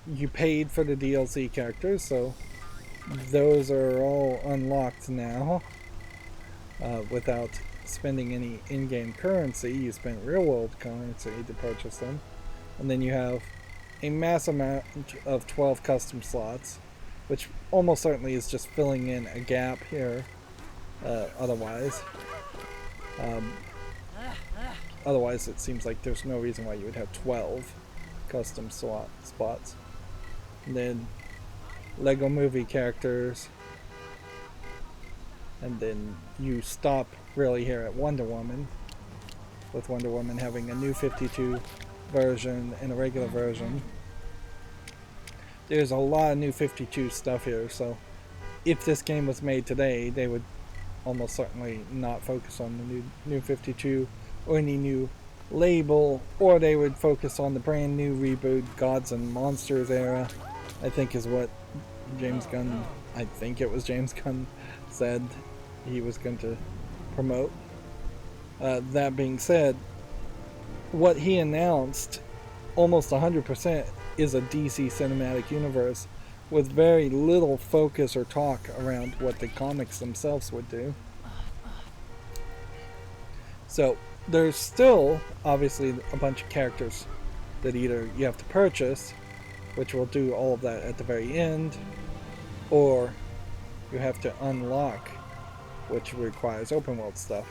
you paid for the DLC characters, so those are all unlocked now without spending any in-game currency. You spend real-world currency to purchase them. And then you have a mass amount of 12 custom slots, which almost certainly is just filling in a gap here. Otherwise, it seems like there's no reason why you would have 12 custom spots. And then Lego Movie characters. And then you stop really here at Wonder Woman, with Wonder Woman having a new 52 version and a regular version. There's a lot of new 52 stuff here, so if this game was made today, they would almost certainly not focus on the new 52 or any new label, or they would focus on the brand new reboot Gods and Monsters era, I think is what James Gunn, I think it was James Gunn, said he was going to promote. That being said, what he announced almost 100% is a DC cinematic universe with very little focus or talk around what the comics themselves would do. So there's still obviously a bunch of characters that either you have to purchase, which will do all of that at the very end, or you have to unlock, which requires open world stuff.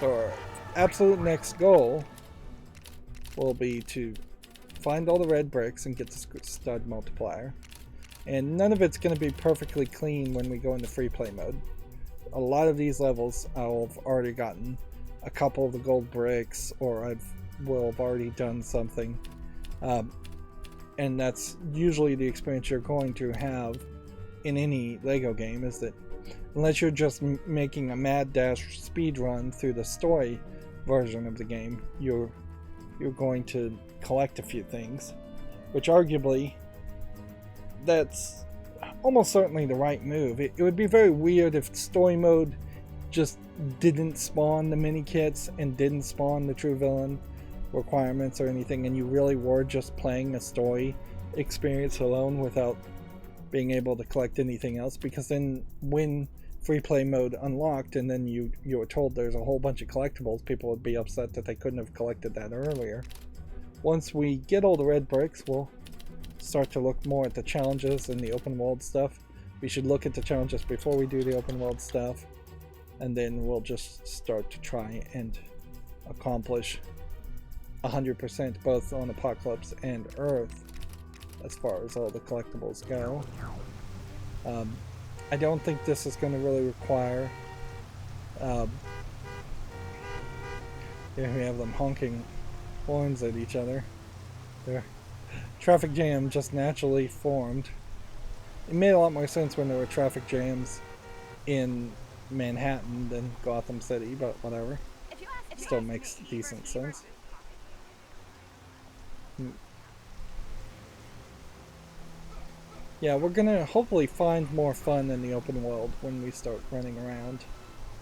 So our absolute next goal will be to find all the red bricks and get the stud multiplier. And none of it's going to be perfectly clean when we go into free play mode. A lot of these levels I've already gotten a couple of the gold bricks, or I will have already done something. And that's usually the experience you're going to have in any Lego game, is that unless you're just making a mad dash speed run through the story version of the game, you're going to collect a few things, which arguably that's almost certainly the right move. It would be very weird if story mode just didn't spawn the mini kits and didn't spawn the true villain requirements or anything, and you really were just playing a story experience alone without being able to collect anything else, because then when free play mode unlocked and then you were told there's a whole bunch of collectibles, people would be upset that they couldn't have collected that earlier. Once we get all the red bricks, we'll start to look more at the challenges and the open world stuff. We should look at the challenges before we do the open world stuff, and then we'll just start to try and accomplish 100% both on Apocalypse and Earth as far as all the collectibles go. I don't think this is going to really require here we have them honking horns at each other. Their traffic jam just naturally formed. It made a lot more sense when there were traffic jams in Manhattan than Gotham City, but whatever. Still makes decent sense. Yeah, we're gonna hopefully find more fun in the open world when we start running around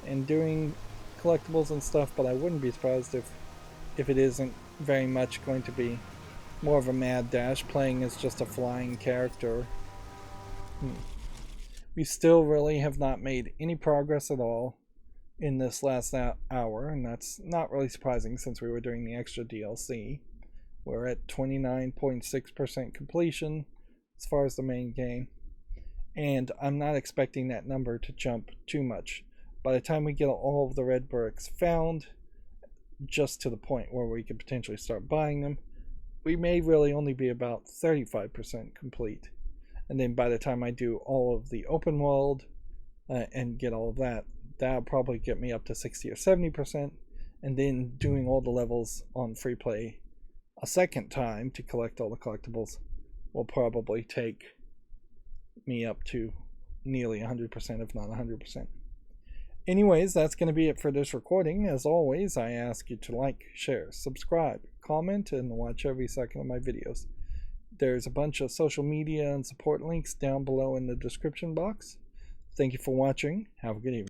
and doing collectibles and stuff, but I wouldn't be surprised if it isn't very much going to be more of a mad dash, playing as just a flying character. We still really have not made any progress at all in this last hour, and that's not really surprising since we were doing the extra DLC. We're at 29.6% completion as far as the main game, and I'm not expecting that number to jump too much. By the time we get all of the red bricks found, just to the point where we could potentially start buying them, we may really only be about 35% complete. And then by the time I do all of the open world and get all of that, that'll probably get me up to 60 or 70%. And then doing all the levels on free play a second time to collect all the collectibles will probably take me up to nearly 100%, if not 100%. Anyways, that's going to be it for this recording. As always, I ask you to like, share, subscribe, comment, and watch every second of my videos. There's a bunch of social media and support links down below in the description box. Thank you for watching. Have a good evening.